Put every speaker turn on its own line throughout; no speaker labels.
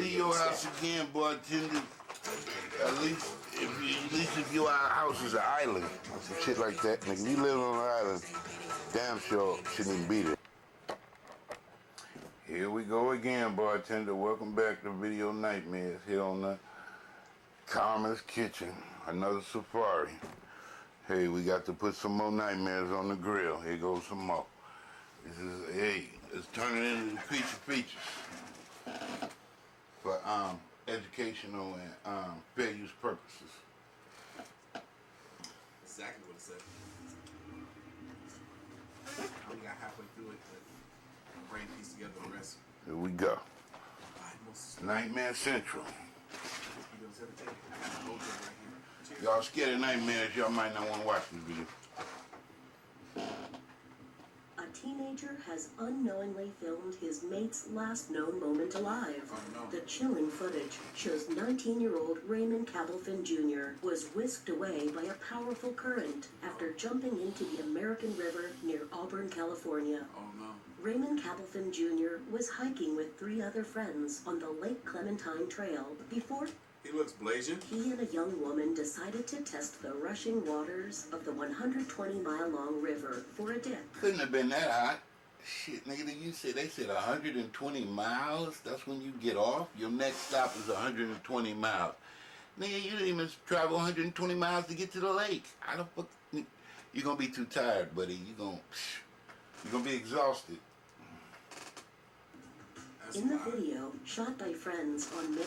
leave your house again, bartender, at least if your house is an island or some shit like that, nigga, if you live on an island, damn sure shouldn't even be there. Here we go again, bartender. Welcome back to Video Nightmares here on the Karma's Kitchen. Another safari. Hey, we got to put some more nightmares on the grill. Here goes some more. This is, hey, let's turn it into the features for educational and fair use purposes.
Exactly what it said. I only got halfway through it, but my brain pieced together the rest.
Here we go. Nightmare Central. Y'all scared of nightmares, y'all might not want to watch this video.
A teenager has unknowingly filmed his mate's last known moment alive.
Oh, no.
The chilling footage shows 19-year-old Raymond Cabelfin Jr. was whisked away by a powerful current after jumping into the American River near Auburn, California.
Oh no.
Raymond Cabelfin Jr. was hiking with 3 other friends on the Lake Clementine Trail before
He looks blazing.
he and a young woman decided to test the rushing waters of the 120-mile-long river for a dip.
Couldn't have been that hot. Shit, nigga, they said 120 miles? That's when you get off? Your next stop is 120 miles. Nigga, you didn't even travel 120 miles to get to the lake. How the fuck? You're gonna be too tired, buddy. You're gonna be exhausted.
In the video, shot by friends on May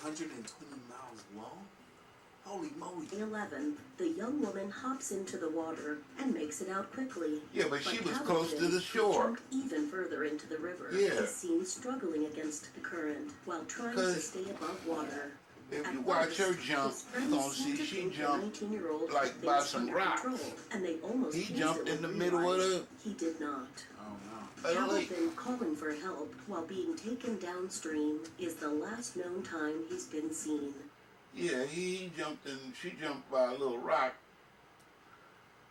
120 miles long? Holy moly.
11, the young woman hops into the water and makes it out quickly.
Yeah, but she was
Cabelfin,
close to the
who
shore.
jumped even further into the river,
Yeah.
is seen struggling against the current while trying to stay above water.
If
At
you watch her
first,
jump,
his
you're
friends
gonna
seemed
see
to
she
think the
jumped
19-year-old
like
had
by
things
some
under
rocks.
control, and they almost
He jumped in the
instantly
middle of
realized
the...
he did not.
Oh
Cabelfin calling for help while being taken downstream is the last known time he's been seen.
Yeah, she jumped by a little rock.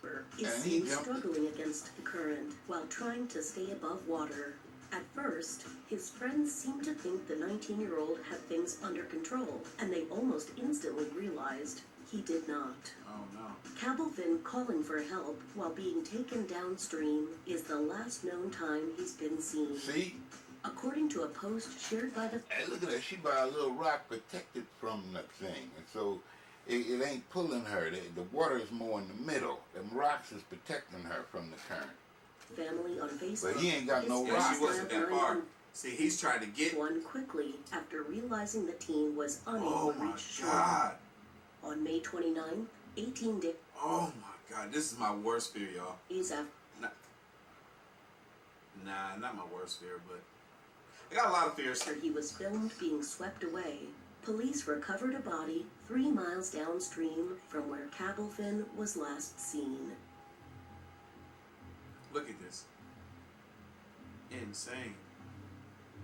Is
And he
seen
jumped.
struggling against the current while trying to stay above water. At first, his friends seemed to think the 19-year-old had things under control, and they almost instantly realized he did not.
Oh no.
Cabelfin calling for help while being taken downstream is the last known time he's been seen.
See?
According to a post shared by the...
Hey, look at that. She by a little rock protected from the thing. And so it ain't pulling her. The water is more in the middle. Them rocks is protecting her from the current.
family on Facebook.
But he ain't got no
His
rock.
Yeah, she wasn't that far.
friends
See, he's trying to get...
one quickly after realizing the teen was unable
Oh
to
my
reach shore.
god.
On May 29, 18 days
Oh my god. This is my worst fear, y'all.
after
Nah, not my worst fear, but... I got a lot of fears.
he was filmed being swept away, police recovered a body 3 miles downstream from where Cabelfin was last seen.
Look at this. Insane.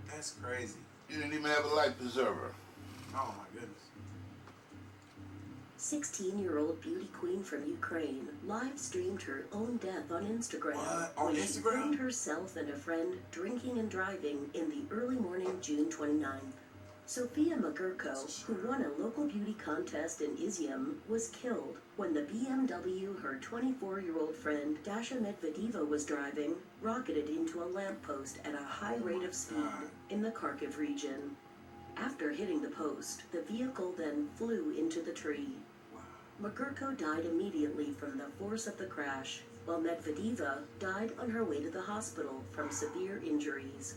That's crazy.
You didn't even have a life preserver.
Oh my goodness.
16-year-old beauty queen from Ukraine live-streamed her own death on Instagram.
What? On
when
Instagram?
She filmed herself and a friend drinking and driving in the early morning June 29th. Sophia Magurko, who won a local beauty contest in Izium, was killed when the BMW her 24-year-old friend Dasha Medvedeva was driving rocketed into a lamppost at a high rate of speed
God.
in the Kharkiv region. After hitting the post, the vehicle then flew into the tree. Magurko died immediately from the force of the crash, while Medvedeva died on her way to the hospital from severe injuries.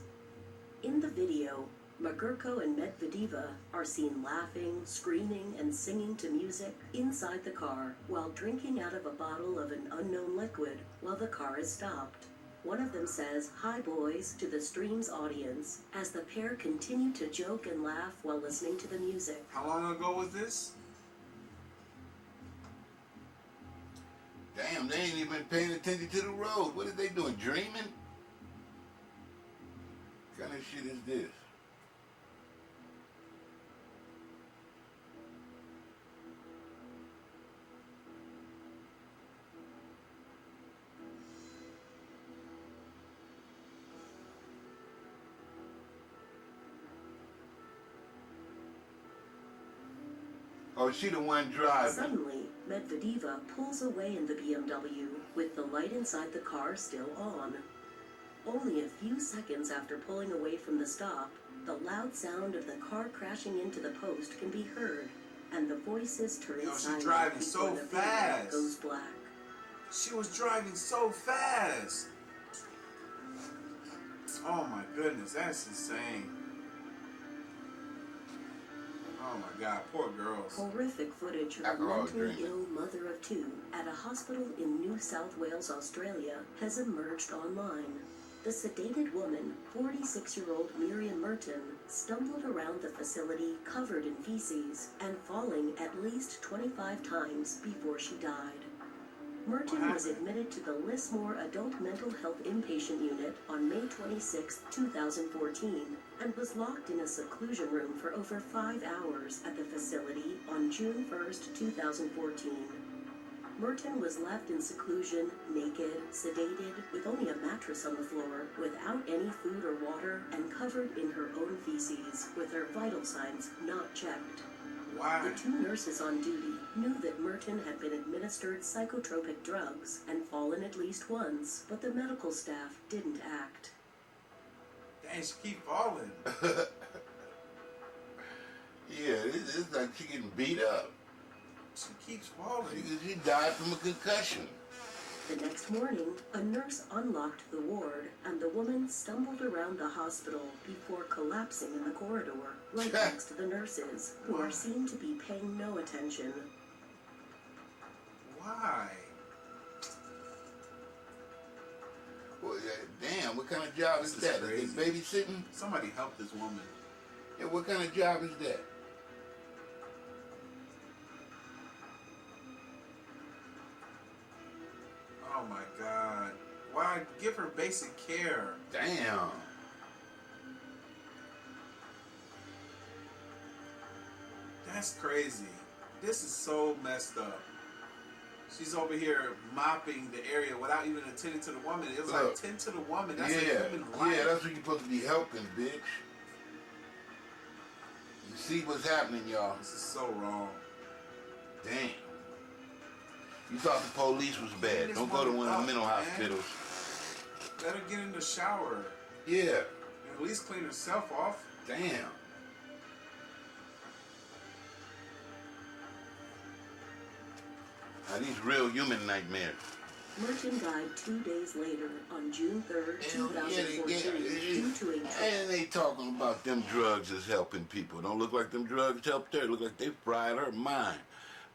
In the video, Magurko and Medvedeva are seen laughing, screaming, and singing to music inside the car while drinking out of a bottle of an unknown liquid while the car is stopped. One of them says, "Hi boys," to the stream's audience as the pair continue to joke and laugh while listening to the music.
How long ago was this?
Damn, they ain't even paying attention to the road. What are they doing, dreaming? What kind of shit is this? Oh, she the one driving.
Suddenly, Medvedeva pulls away in the BMW with the light inside the car still on. Only a few seconds after pulling away from the stop, the loud sound of the car crashing into the post can be heard, and the voices turn
Yo, she's
silent
driving
before
so
the video
fast.
goes black.
She was driving so fast. Oh my goodness, that's insane. Oh my God, poor girls.
Horrific footage of a
Alcohol
mentally
drinking.
ill mother of two at a hospital in New South Wales, Australia, has emerged online. The sedated woman, 46-year-old Miriam Merton, stumbled around the facility covered in feces and falling at least 25 times before she died. Merton was admitted to the Lismore Adult Mental Health Inpatient Unit on May 26, 2014, and was locked in a seclusion room for over 5 hours at the facility on June 1, 2014. Merton was left in seclusion, naked, sedated, with only a mattress on the floor, without any food or water, and covered in her own feces, with her vital signs not checked.
Why?
The 2 nurses on duty knew that Merton had been administered psychotropic drugs and fallen at least once, but the medical staff didn't act.
Dang, she keep falling.
Yeah, it's like she getting beat up.
She keeps falling.
She died from a concussion.
The next morning, a nurse unlocked the ward, and the woman stumbled around the hospital before collapsing in the corridor, right next to the nurses, who are seen to be paying no attention.
Why?
Well, damn, what kind of job is
This is
that? Is
crazy.
they babysitting?
Somebody help this woman.
Yeah, what kind of job is that?
Oh my God. Why give her basic care?
Damn.
That's crazy. This is so messed up. She's over here mopping the area without even attending to the woman. It was like,
Look.
tend to the woman. That's a
Yeah,
human life.
yeah, that's what you're supposed to be helping, bitch. You see what's happening, y'all.
This is so wrong.
Damn. You thought the police was bad.
This
Don't go to one of the
woman
mental
up, man.
hospitals.
Let her get in the shower.
Yeah.
And at least clean herself off.
Damn. Now these real human nightmares.
Merton died 2 days later, on June 3rd,
Hell, yeah,
2014, due to a
And they talking about them drugs is helping people. Don't look like them drugs helped her. Look like they fried her mind.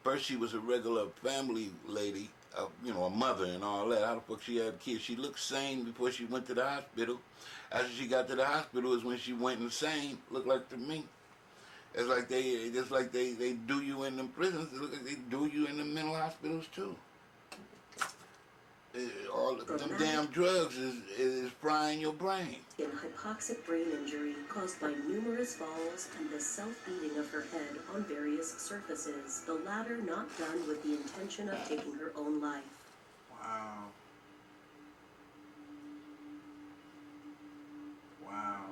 First she was a regular family lady, you know, a mother and all that. How the fuck she had kids? She looked sane before she went to the hospital. After she got to the hospital is when she went insane. Looked like to me. It's like they do you in them prisons. It look like they do you in the mental hospitals too. All of them damn drugs is frying your brain.
in hypoxic brain injury caused by numerous falls and the self-beating of her head on various surfaces, the latter not done with the intention of taking her own life.
Wow. Wow.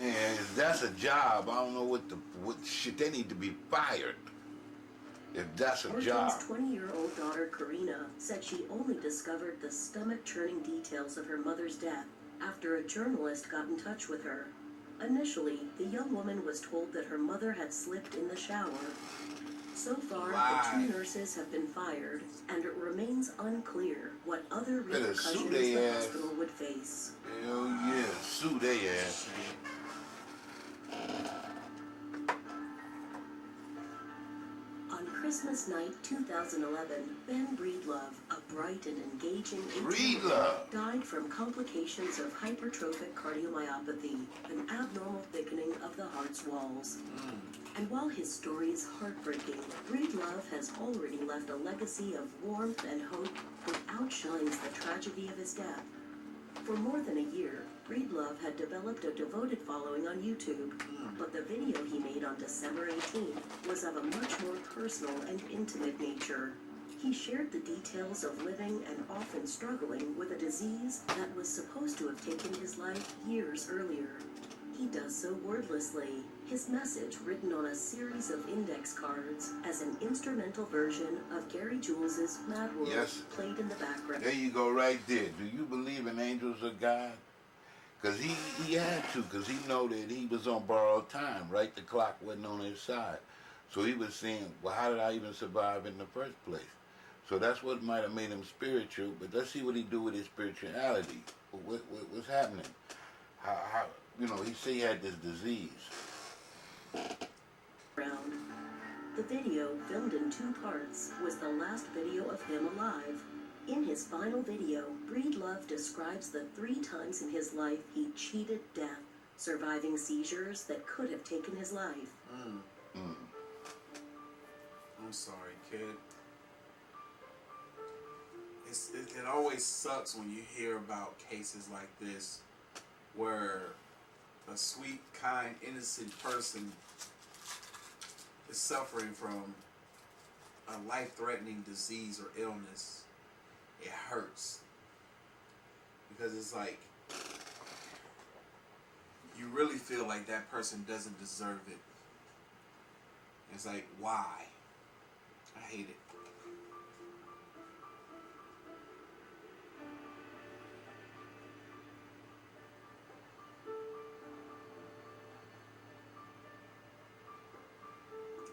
And if that's a job, I don't know what shit, they need to be fired. If that's a job.
Merton's 20-year-old daughter, Karina, said she only discovered the stomach-churning details of her mother's death after a journalist got in touch with her. Initially, the young woman was told that her mother had slipped in the shower. So far, the 2 nurses have been fired, and it remains unclear what other
Better sue
repercussions
they
the
ass.
hospital would face.
Hell yeah, sue they ass.
On Christmas night 2011, Ben Breedlove, a bright and engaging 18-year-old,
Breedlove.
died from complications of hypertrophic cardiomyopathy, an abnormal thickening of the heart's walls. And while his story is heartbreaking, Breedlove has already left a legacy of warmth and hope that outshines the tragedy of his death. For more than a year, Breedlove had developed a devoted following on YouTube, but the video he made on December 18th was of a much more personal and intimate nature. He shared the details of living and often struggling with a disease that was supposed to have taken his life years earlier. He does so wordlessly, his message written on a series of index cards as an instrumental version of Gary Jules's Mad World
Yes.
played in the background.
There you go, right there. Do you believe in angels of God? Because he had to, because he know that he was on borrowed time, right? The clock wasn't on his side. So he was saying, well, how did I even survive in the first place? So that's what might have made him spiritual, but let's see what he do with his spirituality. What's happening? How he said he had this disease.
The video, filmed in 2 parts, was the last video of him alive. In his final video, Breedlove describes the 3 times in his life he cheated death, surviving seizures that could have taken his life.
I'm sorry, kid. It always sucks when you hear about cases like this where a sweet, kind, innocent person is suffering from a life-threatening disease or illness. It hurts. Because it's like, you really feel like that person doesn't deserve it. It's like, why? I hate it.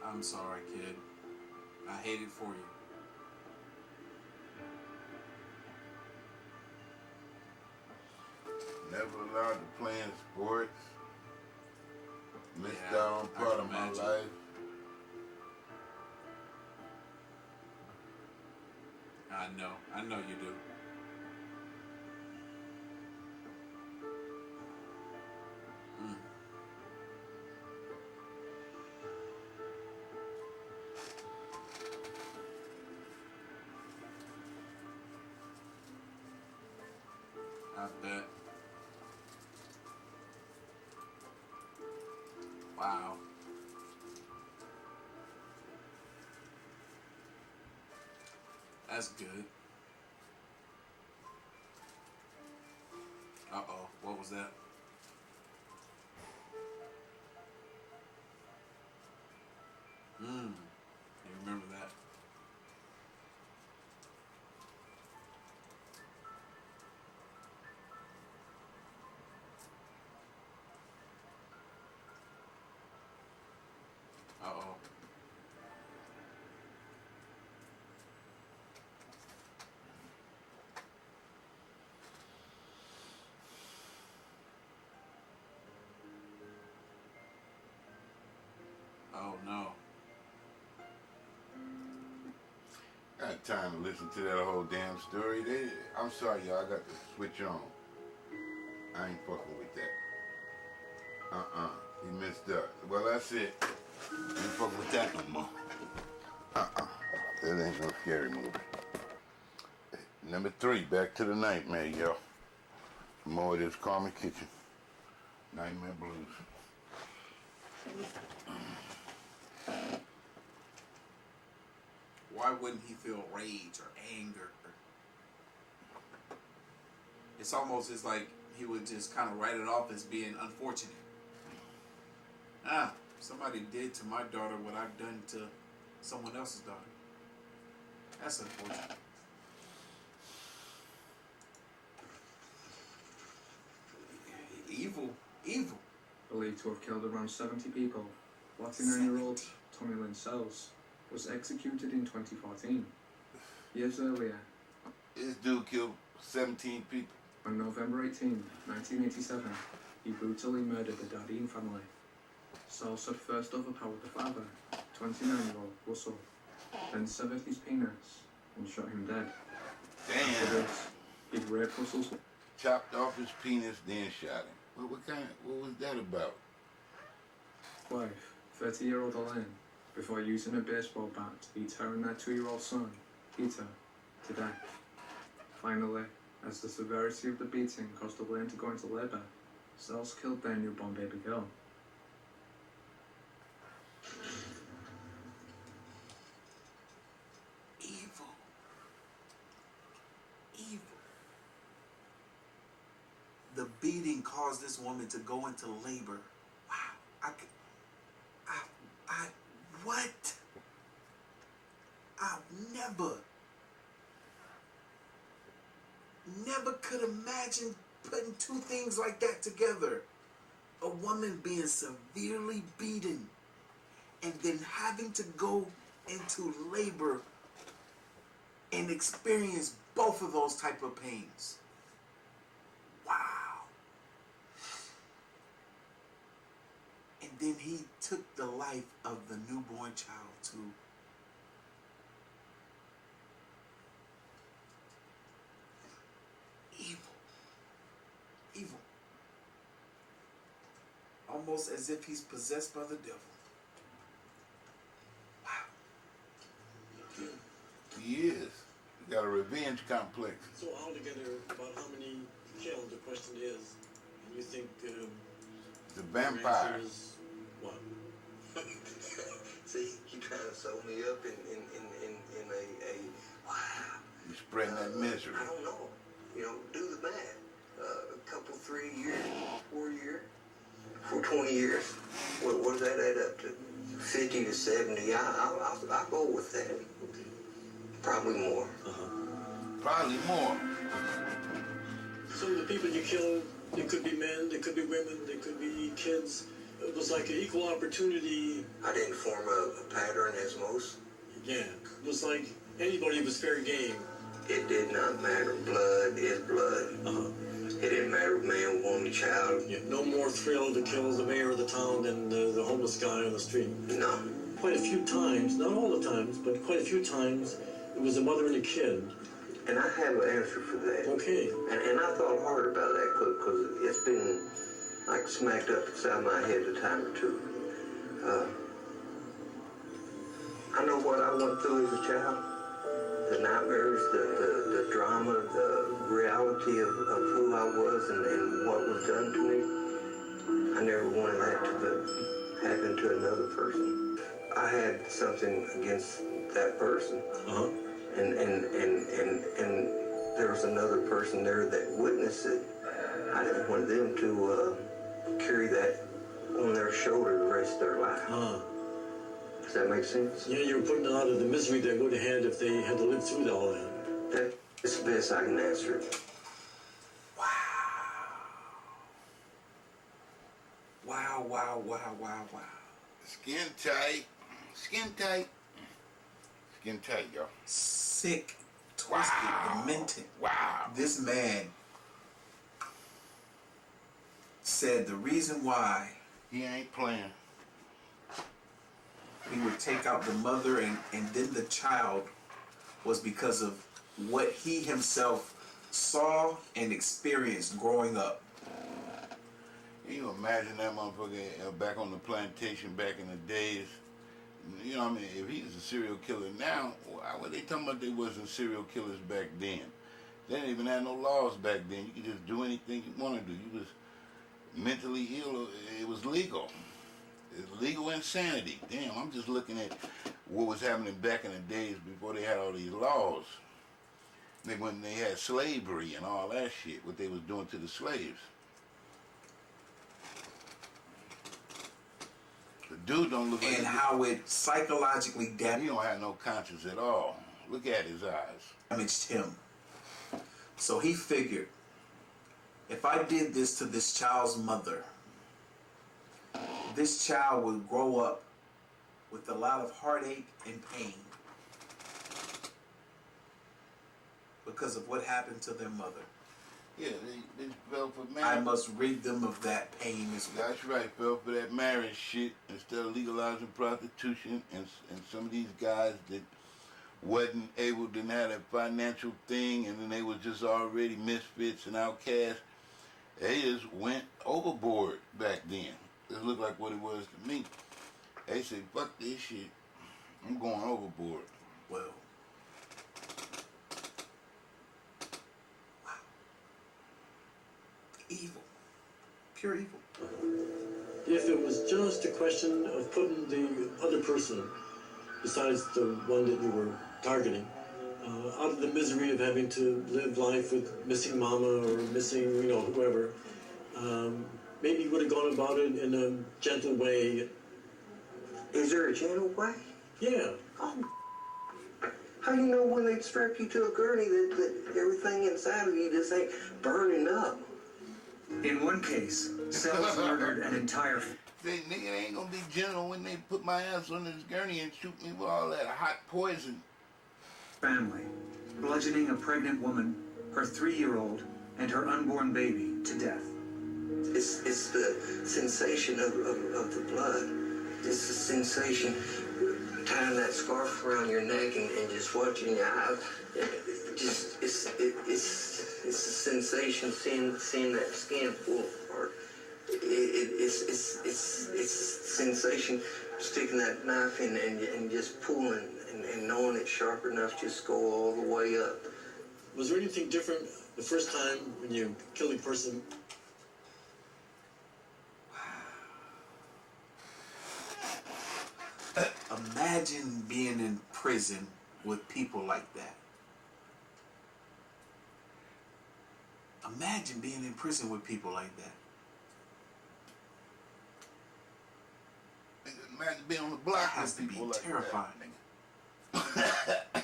I'm sorry, kid. I hate it for you.
Never allowed to play in sports. Missed
Yeah,
out on
I
part
can
of my
imagine.
life.
I know you do. I bet. Wow. That's good. Uh-oh, what was that? You remember that? Uh-oh. Oh no.
I had time to listen to that whole damn story. I'm sorry, y'all. I got to switch on. I ain't fucking with that. He messed up. Well, that's it. I ain't fucking with that no more. That ain't no scary movie. Number 3, Back to the Nightmare, yo. More of this Karma Kitchen. Nightmare Blues.
Why wouldn't he feel rage or anger? It's almost as like he would just kind of write it off as being unfortunate. Somebody did to my daughter what I've done to someone else's daughter. That's unfortunate. Evil.
Believed to have killed around 70 people, 49-year-old Tommy Lynn Sells was executed in 2014. Years earlier,
This dude killed 17 people.
on November 18, 1987, he brutally murdered the Dardine family. Sells had first overpowered the father, 29-year-old Russell, then severed his penis and shot him dead. After
Damn.
this, he'd raped Russell's
Chopped off his penis, then shot him. What was that about?
wife, 30-year-old Elaine, before using a baseball bat to beat her and their 2-year-old son, Peter, to death. Finally, as the severity of the beating caused Elaine to go into labor, Sells killed their newborn baby girl.
Evil. The beating caused this woman to go into labor. Wow. What? I never could imagine putting two things like that together. A woman being severely beaten and then having to go into labor and experience both of those type of pains. Wow. And then he took the life of the newborn child too. Evil. Almost as if he's possessed by the devil. Wow.
He is. He got a revenge complex.
So altogether, about how many killed, the question is, and you think
The vampire.
answer is what?
See, you trying to sew me up in a wow.
You spreading that misery.
I don't know. You know, do the math. A couple, 3 years, 4 years, for 20 years. What does that add up to? 50 to 70. I'll go with that. Probably more.
Probably more.
Some of the people you killed, they could be men, they could be women, they could be kids. It was like an equal opportunity.
I didn't form a pattern as most.
Yeah, it was like anybody was fair game.
It did not matter. Blood is blood. It didn't matter man, woman, child.
Yeah, no more thrill to kill the mayor of the town than the homeless guy on the street.
No.
Quite a few times, not all the times, but quite a few times, it was a mother and a kid.
And I have an answer for that.
Okay.
And I thought hard about that because it's been like smacked up inside my head a time or two. I know what I went through as a child. The nightmares, the drama, the reality of who I was and what was done to me. I never wanted that to happen to another person. I had something against that person. And there was another person there that witnessed it. I didn't want them to carry that on their shoulder the rest of their life. Does that make sense?
Yeah, you were putting out of the misery they would have had if they had to live through all that.
That's the best I can answer it.
Wow.
Skin tight. Skin tight, y'all.
Sick, twisted, demented.
Wow.
This man said the reason why
He ain't playing.
he would take out the mother and then the child was because of what he himself saw and experienced growing up.
Can you imagine that motherfucker back on the plantation back in the days? You know what I mean? If he's a serial killer now, why were they talking about they wasn't serial killers back then? They didn't even have no laws back then. You could just do anything you want to do. You was mentally ill. It was legal. It's legal insanity. Damn, I'm just looking at what was happening back in the days before they had all these laws. When they had slavery and all that shit, what they was doing to the slaves. The dude don't look like
And how it psychologically
he don't have no conscience at all. Look at his eyes.
damaged him. So he figured, if I did this to this child's mother, this child would grow up with a lot of heartache and pain because of what happened to their mother.
Yeah, they fell for
I
marriage.
must rid them of that pain as well.
That's right, fell for that marriage shit instead of legalizing prostitution, and some of these guys that wasn't able to have that financial thing, and then they was just already misfits and outcasts. They just went overboard back then. It looked like what it was to me. They said, fuck this shit. I'm going overboard.
Well, wow. Evil. Pure evil.
If it was just a question of putting the other person, besides the one that you were targeting, out of the misery of having to live life with missing mama or missing, whoever, maybe would have gone about it in a gentle way.
Is there a gentle way?
Yeah.
Oh, how you know when they strap you to a gurney that everything inside of you just ain't burning up?
In one case, Sells murdered an entire
Say, nigga, they ain't gonna be gentle when they put my ass on this gurney and shoot me with all that hot poison.
family, bludgeoning a pregnant woman, her 3-year-old, and her unborn baby to death.
It's the sensation of the blood. It's the sensation tying that scarf around your neck and just watching your eyes. It's the sensation seeing that skin pull apart. It's sensation sticking that knife in and just pulling and knowing it's sharp enough just go all the way up.
Was there anything different the first time when you killed a person?
Imagine being in prison with people like that. Imagine being in prison with people like that.
Nigga, imagine being on the block
That has
with
to
people
be
like
terrifying.
that. Nigga.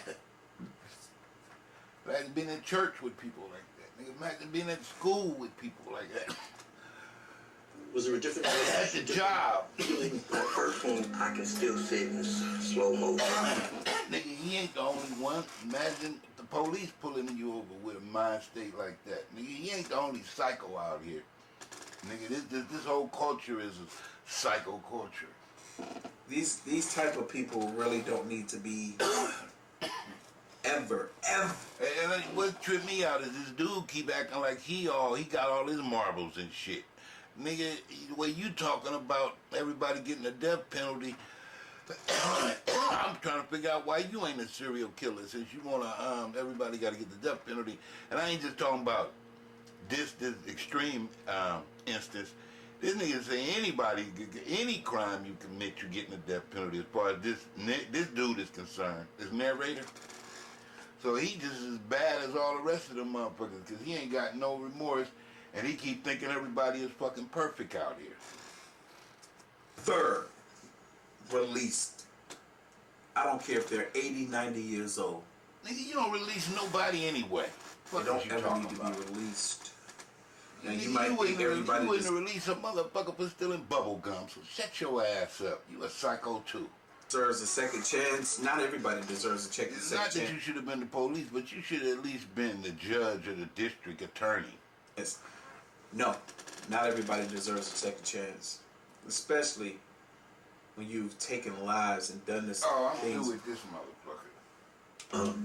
Imagine being in church with people like that. Nigga, imagine being at school with people like that.
Was there a different
At the job.
feeling?
That first one, I can still see it in slow motion.
Nigga, he ain't the only one. Imagine the police pulling you over with a mind state like that. Nigga, he ain't the only psycho out here. Nigga, this whole culture is a psycho culture.
These type of people really don't need to be ever.
And what tripped me out is this dude keep acting like he got all his marbles and shit. Nigga, the way you talking about everybody getting a death penalty, I'm trying to figure out why you ain't a serial killer since you wanna everybody gotta get the death penalty. And I ain't just talking about this extreme instance. This nigga say anybody, any crime you commit, you getting a death penalty as far as this dude is concerned, this narrator. So he just as bad as all the rest of them motherfuckers because he ain't got no remorse and he keep thinking everybody is fucking perfect out here.
Third, released. I don't care if they're 80, 90 years old.
Nigga, you don't release nobody anyway.
They
Fuck
don't
is you
ever
talking
need to
about?
be released. Now
Nigga,
you might think
wouldn't
everybody just
release a motherfucker for stealing bubble gum, so shut your ass up. You a psycho too.
deserves a second chance. Not everybody deserves a second
It's not that
chance.
you should have been the police, but you should have at least been the judge or the district attorney.
Yes. No, not everybody deserves a second chance, especially when you've taken lives and done this
Oh, I'm
things.
through with this motherfucker.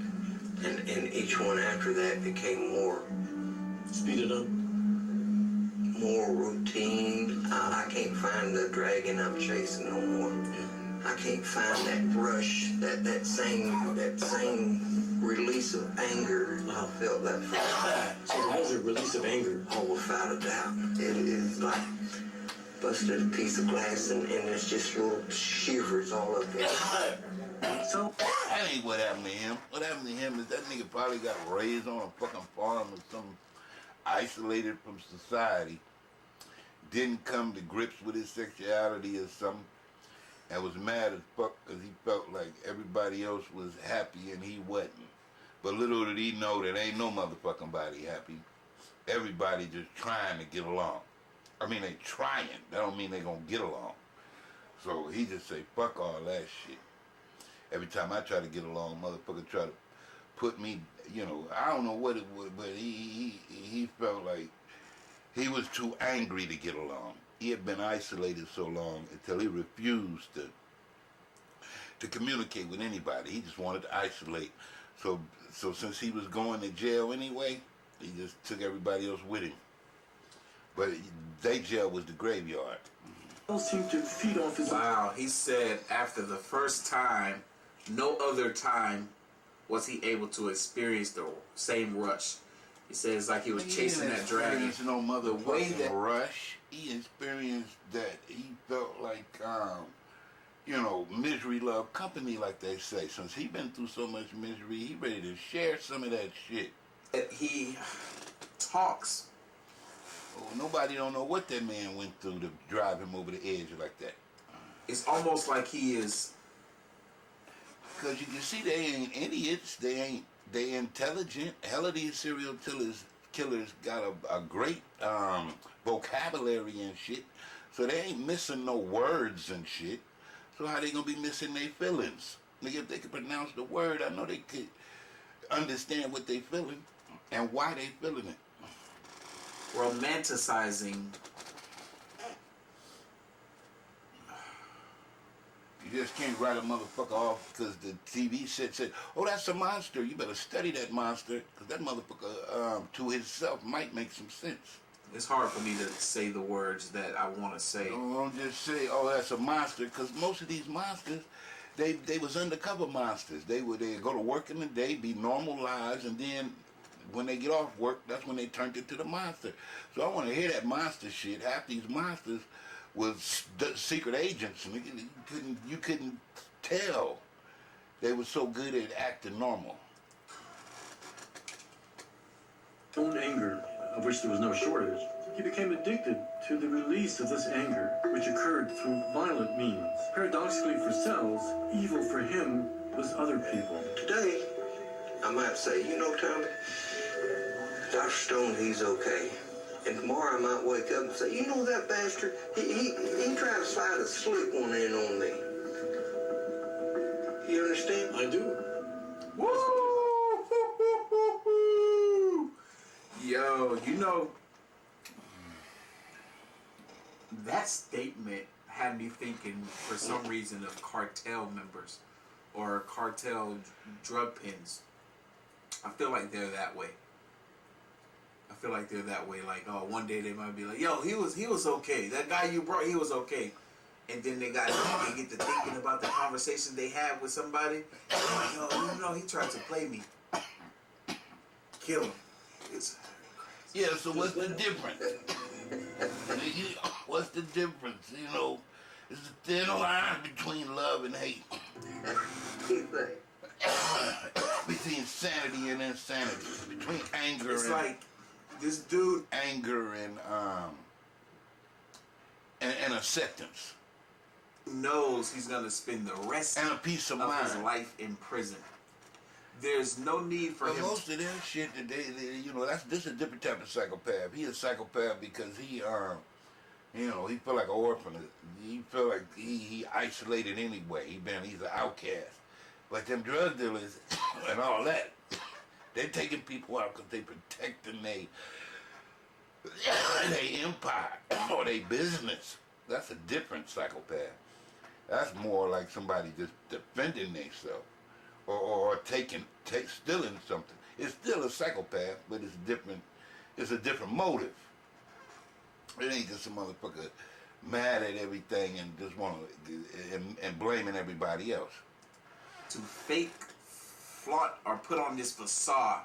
And each one after that became more
Speed it up.
routine. I can't find the dragon I'm chasing no more. I can't find that rush, that same release of anger. I felt that first.
So there was a release of anger.
Oh, without a doubt. It is like busted a piece of glass and there's just little shivers all up there.
So,
That ain't what happened to him. What happened to him is that nigga probably got raised on a fucking farm or something, isolated from society, didn't come to grips with his sexuality or something, and was mad as fuck because he felt like everybody else was happy and he wasn't. But little did he know that ain't no motherfucking body happy. Everybody just trying to get along. I mean, they trying. That don't mean they gonna get along. So he just say, fuck all that shit. Every time I try to get along, motherfucker try to put me, you know, I don't know what it was, but he felt like he was too angry to get along. He had been isolated so long until he refused to communicate with anybody. He just wanted to isolate. So since he was going to jail anyway, he just took everybody else with him. But they jail was the graveyard.
Seemed to feed off his.
Wow, he said after the first time, no other time was he able to experience the same rush. He said it's like he was chasing that dragon.
He experienced no motherfucking
way that-
rush. He experienced that he felt like, you know, misery love company, like they say. Since he been through so much misery, he ready to share some of that shit.
He talks
Oh, nobody don't know what that man went through to drive him over the edge like that.
It's almost like he is.
Because you can see they ain't idiots. They intelligent. Hell of these serial killers got a great vocabulary and shit. So they ain't missing no words and shit. So how they gonna be missing their feelings? Nigga, if they could pronounce the word, I know they could understand what they feeling and why they feeling it.
Romanticizing.
You just can't write a motherfucker off because the TV shit said, oh, that's a monster. You better study that monster because that motherfucker to himself might make some sense.
It's hard for me to say the words that I want to say.
Don't just say, oh, that's a monster, because most of these monsters, they was undercover monsters. They would go to work in the day, be normal lives, and then when they get off work, that's when they turned into the monster. So I want to hear that monster shit. Half these monsters was secret agents, and you couldn't tell. They were so good at acting normal.
Own anger, of which there was no shortage, he became addicted to the release of this anger, which occurred through violent means. Paradoxically for Sells, evil for him was other people.
Today, I might say, you know, Tommy, Dr. Stone, he's okay. And tomorrow I might wake up and say, you know that bastard, he tried to slide a slick one in on me. You understand?
I do.
Woo! Yo, you know, that statement had me thinking for some reason of cartel members or cartel drug pins. I feel like they're that way. Like, oh, one day they might be like, yo, he was okay. That guy you brought, he was okay. And then they get to thinking about the conversation they had with somebody. Like, yo, you know, he tried to play me. Kill him.
Yeah, so what's the difference? What's the difference? You know, it's a thin line between love and hate. Between sanity and insanity. Between anger
It's
and
like this dude
anger and acceptance.
knows he's gonna spend the rest
And a peace of
of his
mind.
life in prison. There's no need for
But
him.
most of their shit that they you know, this is a different type of psychopath. He a psychopath because he you know, he feel like an orphan. He feel like he isolated anyway. He's an outcast. But them drug dealers and all that, they taking people out because they protecting they empire or they business. That's a different psychopath. That's more like somebody just defending themselves or stealing something. It's still a psychopath, but it's different. It's a different motive. It ain't just a motherfucker mad at everything and just want to and blaming everybody else.
To fake, flaunt, or put on this facade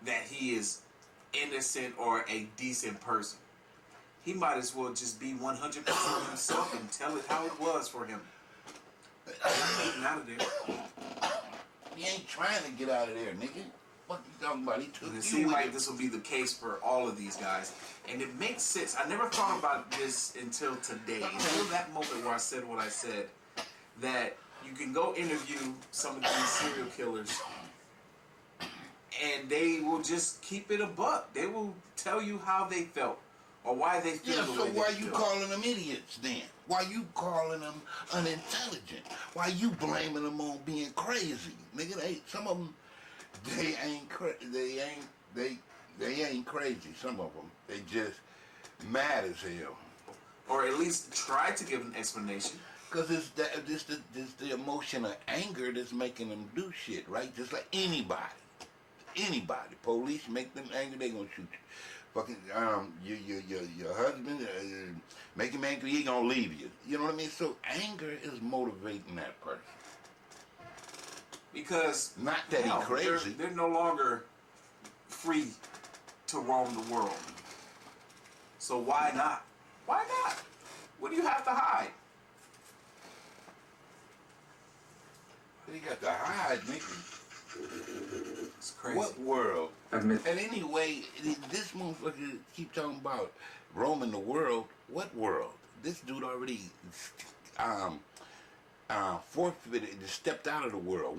that he is innocent or a decent person. He might as well just be 100% himself and tell it how it was for him. He's getting out of there.
He ain't trying to get out of there, nigga. What you talking about? He took
And it
you
seems
with
like
him.
this will be the case for all of these guys. And it makes sense. I never thought about this until today. Until that moment where I said what I said. That you can go interview some of these serial killers and they will just keep it a buck. They will tell you how they felt or why they feel
Yeah,
the
so
way
why
they
you
feel.
calling them idiots then? Why you calling them unintelligent? Why you blaming them on being crazy? Nigga, some of them, they ain't crazy. Some of them, they just mad as hell.
Or at least try to give an explanation.
Cause it's the emotion of anger that's making them do shit, right? Just like anybody. Police make them angry, they gonna shoot you. Fucking your husband make him angry, he gonna leave you. You know what I mean? So anger is motivating that person.
Because
Not that he crazy.
They're no longer free to roam the world. So why not? Why not? What do you have to hide?
He got to hide, nigga.
It's crazy.
What world?
Admit
And anyway, this motherfucker keep talking about roaming the world. What world? This dude already forfeited, stepped out of the world,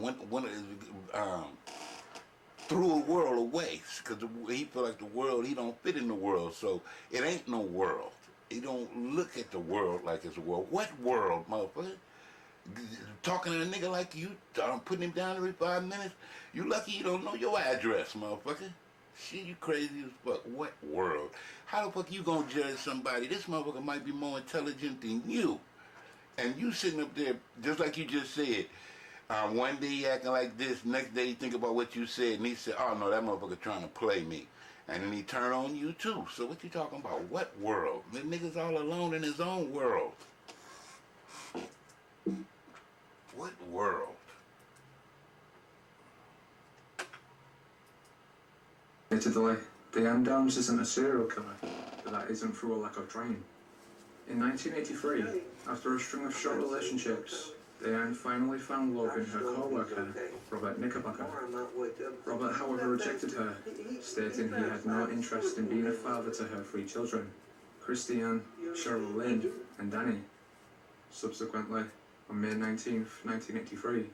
threw a world away because he feel like the world, he don't fit in the world, so it ain't no world. He don't look at the world like it's a world. What world, motherfucker? Talking to a nigga like you, putting him down every 5 minutes. You lucky you don't know your address, motherfucker. Shit, you crazy as fuck. What world? How the fuck you gonna judge somebody? This motherfucker might be more intelligent than you. And you sitting up there, just like you just said, one day he acting like this, next day he think about what you said, and he said, oh no, that motherfucker trying to play me. And then he turn on you too. So what you talking about? What world? The nigga's all alone in his own world. What world?
admittedly, Diane Downs isn't a serial killer, but that isn't through a lack of trying. In 1983, after a string of short relationships, Diane finally found love in her co-worker, Robert Knickerbocker. Robert, however, rejected her, stating he had no interest in being a father to her 3 children, Christiane, Cheryl Lynn, and Danny. Subsequently, on May 19, 1983,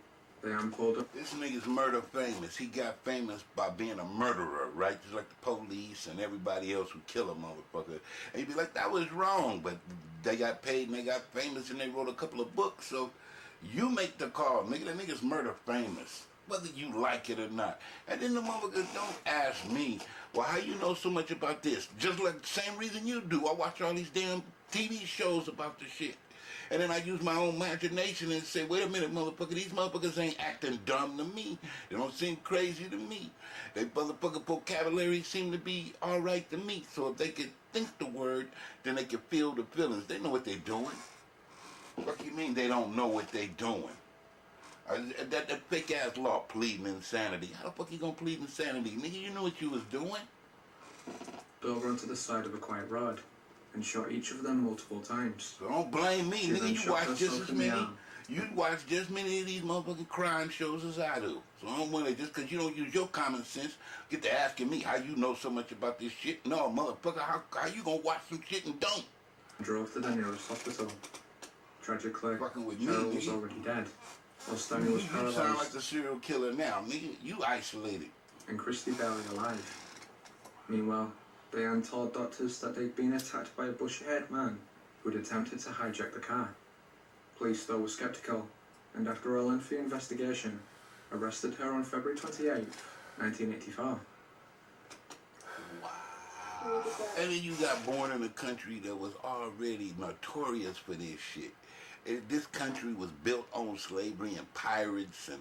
Diane pulled up.
This nigga's murder famous. He got famous by being a murderer, right? Just like the police and everybody else who kill a motherfucker. And you'd be like, that was wrong, but they got paid and they got famous and they wrote a couple of books, so you make the call, nigga. That nigga's murder famous, whether you like it or not. And then the motherfuckers don't ask me, well, how you know so much about this? Just like the same reason you do. I watch all these damn TV shows about the shit. And then I use my own imagination and say, wait a minute, motherfucker, these motherfuckers ain't acting dumb to me. They don't seem crazy to me. They motherfucker vocabulary seem to be all right to me. So if they can think the word, then they can feel the feelings. They know what they're doing. What you mean they don't know what they doing? That fake ass law, pleading insanity. How the fuck you gonna plead insanity? Nigga, you know what you was doing?
Bill ran to the side of a quiet road and shot each of them multiple times.
So don't blame me,
She then
nigga. You
shot
watch just
herself
as
in the
many.
arm.
You watch just many of these motherfucking crime shows as I do. So I don't want to, just because you don't use your common sense, get to asking me how you know so much about this shit. No, motherfucker, how you gonna watch some shit and don't?
Drove to the nearest hospital. Tragically,
Fucking with me,
Cheryl was
nigga.
already dead, while Stanley was
You sound like
paralysed,
the serial killer now, nigga. You isolated.
and Christy barely alive. Meanwhile, Diane told doctors that they'd been attacked by a bushy-haired man who'd attempted to hijack the car. Police, though, were skeptical, and after a lengthy investigation, arrested her on February 28, 1984.
And then you got born in a country that was already notorious for this shit. This country was built on slavery and pirates and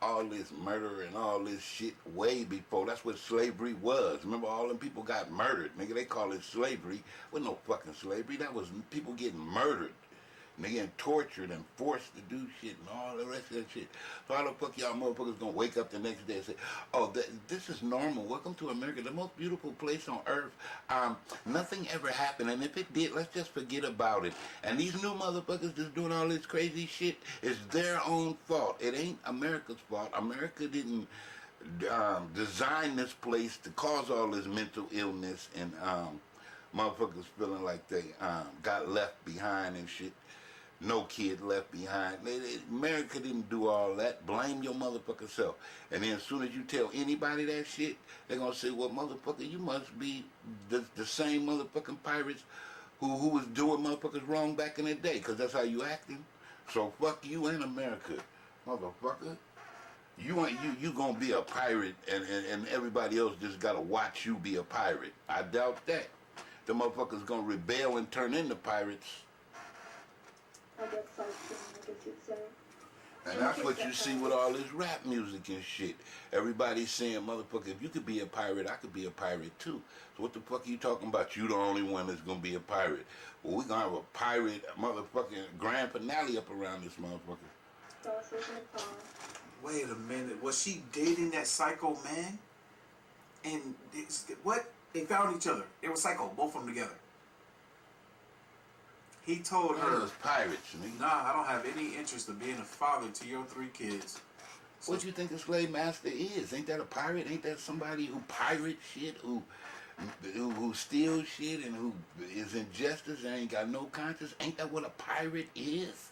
all this murder and all this shit way before. That's what slavery was. Remember, all them people got murdered. Nigga, they call it slavery. With no fucking slavery. That was people getting murdered. Nigga, and tortured and forced to do shit and all the rest of that shit. So how the fuck y'all motherfuckers gonna wake up the next day and say, oh, this is normal. Welcome to America, the most beautiful place on earth. Nothing ever happened, and if it did, let's just forget about it. And these new motherfuckers just doing all this crazy shit is their own fault. It ain't America's fault. America didn't design this place to cause all this mental illness and motherfuckers feeling like they got left behind and shit. No kid left behind. America didn't do all that. Blame your motherfucking self. And then as soon as you tell anybody that shit, they're going to say, well, motherfucker, you must be the same motherfucking pirates who was doing motherfuckers wrong back in the day, because that's how you acting. So fuck you and America, motherfucker. You gonna be a pirate and everybody else just gotta watch you be a pirate. I doubt that. The motherfuckers gonna rebel and turn into pirates.
I guess you'd say.
And that's what you see with all this rap music and shit. Everybody's saying, motherfucker, if you could be a pirate, I could be a pirate too. So what the fuck are you talking about? You the only one that's gonna be a pirate. Well, we gonna have a pirate motherfucking grand finale up around this motherfucker.
Wait a minute. Was she dating that psycho man? And what? They found each other. They were psycho, both of them together. He told her,
Those pirates, nigga.
nah, I don't have any interest in being a father to your 3 kids.
What do you think a slave master is? Ain't that a pirate? Ain't that somebody who pirate shit, who steals shit and who is injustice and ain't got no conscience? Ain't that what a pirate is?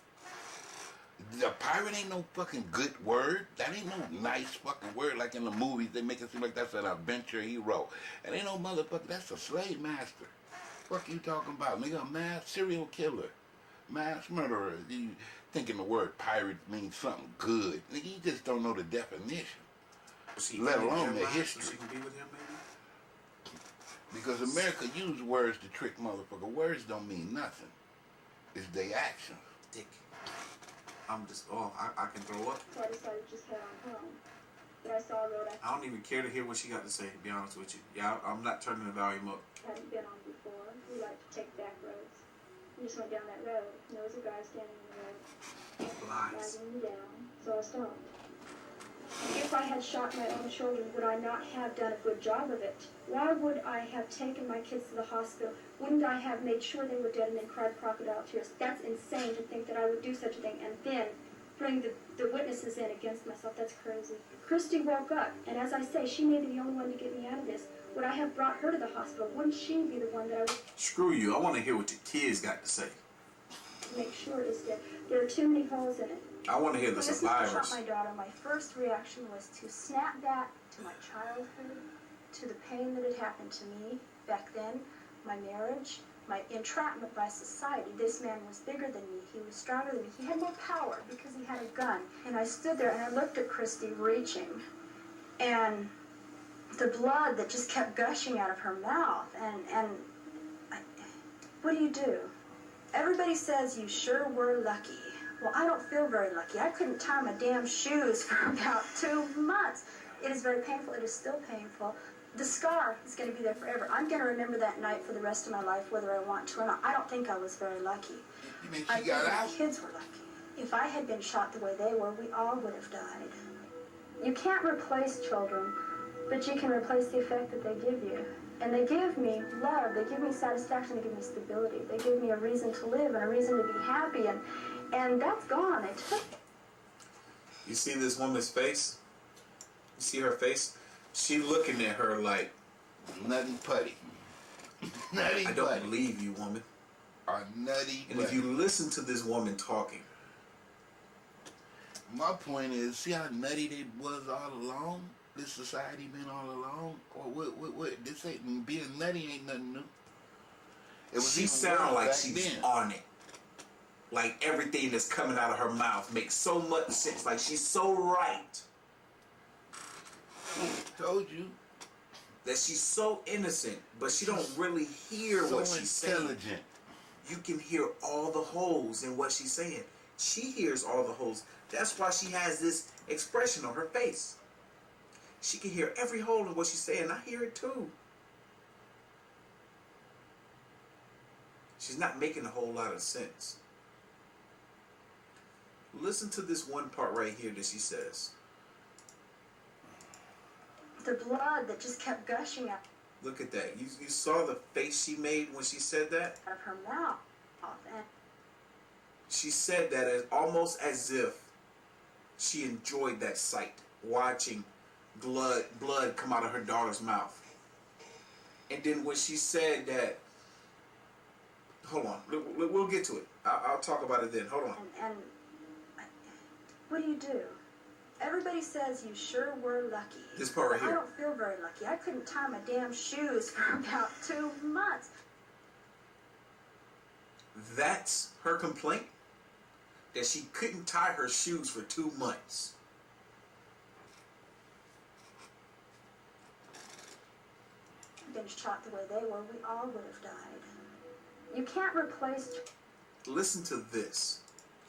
A pirate ain't no fucking good word. That ain't no nice fucking word like in the movies. They make it seem like that's an adventure hero. And ain't no motherfucker. That's a slave master. Fuck you talking about, nigga? A mass serial killer, mass murderer. You thinking the word pirate means something good? Nigga, you just don't know the definition, let alone the history.
So she can be with him, maybe?
Because America use words to trick motherfucker. Words don't mean nothing. It's their actions.
Dick. I'm just, I can throw up.
So I decided to just head on home. But I saw a road I
I don't even care to hear what she got to say, to be honest with you. Yeah, I'm not turning the volume up.
hadn't been on before. We like to take back roads. We just went down that road, and there was a guy standing in the road,
Lies.
dragging me down, so I stopped. If I had shot my own children, would I not have done a good job of it? Why would I have taken my kids to the hospital? Wouldn't I have made sure they were dead and then cried crocodile tears? That's insane to think that I would do such a thing and then bring the witnesses in against myself. That's crazy. Christy woke up, and as I say, she may be the only one to get me out of this. Would I have brought her to the hospital? Wouldn't she be the one that I would
Screw you. I want to hear what your kids got to say.
make sure is dead? There are too many holes in it.
I want to hear the
When this
survivors.
man shot my daughter, my first reaction was to snap back to my childhood, to the pain that had happened to me back then, my marriage, my entrapment by society. This man was bigger than me. He was stronger than me. He had more power because he had a gun. And I stood there and I looked at Christy reaching, and the blood that just kept gushing out of her mouth. What do? Everybody says you sure were lucky. Well, I don't feel very lucky. I couldn't tie my damn shoes for about 2 months. It is very painful. It is still painful. The scar is going to be there forever. I'm going to remember that night for the rest of my life, whether I want to or not. I don't think I was very lucky.
You mean
I
she
think
got
my
out?
kids were lucky. If I had been shot the way they were, we all would have died. You can't replace children, but you can replace the effect that they give you. And they give me love, they give me satisfaction, they give me stability. They give me a reason to live and a reason to be happy, and that's gone. They took
You see this woman's face? You see her face? She looking at her like,
Nutty putty. Nutty
I don't
putty.
believe you, woman.
A nutty
And if
putty.
you listen to this woman talking,
My point is, see how nutty they was all along? This society been all along? Or what? This ain't, being nutty ain't nothing new. It was
she
even
sound
worse
like
back
she's
then.
on it. Like everything that's coming out of her mouth makes so much sense. Like she's so right.
Told you.
That she's so innocent, but she don't really hear
So
what she's saying.
intelligent.
You can hear all the holes in what she's saying. She hears all the holes. That's why she has this expression on her face. She can hear every hole in what she's saying. I hear it too. She's not making a whole lot of sense. Listen to this one part right here that she says.
the blood that just kept gushing out
Look at that. You saw the face she made when she said that?
of her mouth. And
She said that as almost as if she enjoyed that sight, watching blood come out of her daughter's mouth. And then when she said that, hold on, we'll get to it. I'll talk about it then. Hold on.
and what do? Everybody says you sure were lucky.
This part right
I
here.
don't feel very lucky. I couldn't tie my damn shoes for about 2 months.
That's her complaint? That she couldn't tie her shoes for 2 months.
Been shot the way they were, we all would have died. You can't replace.
Listen to this.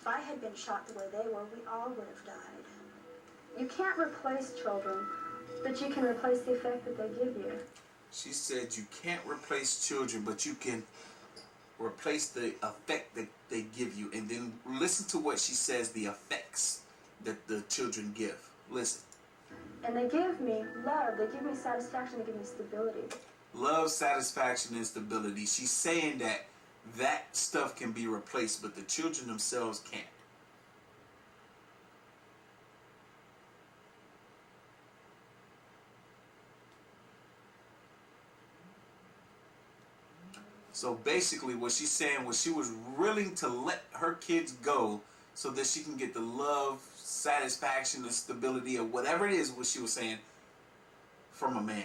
If I had been shot the way they were, we all would have died. You can't replace children, but you can replace the effect that they give you.
She said you can't replace children, but you can replace the effect that they give you. And then listen to what she says, the effects that the children give. Listen.
And they give me love, they give me satisfaction, they give me stability.
Love, satisfaction, and stability. She's saying that that stuff can be replaced, but the children themselves can't. So basically, what she's saying was she was willing to let her kids go so that she can get the love, satisfaction, the stability, or whatever it is what she was saying from a man.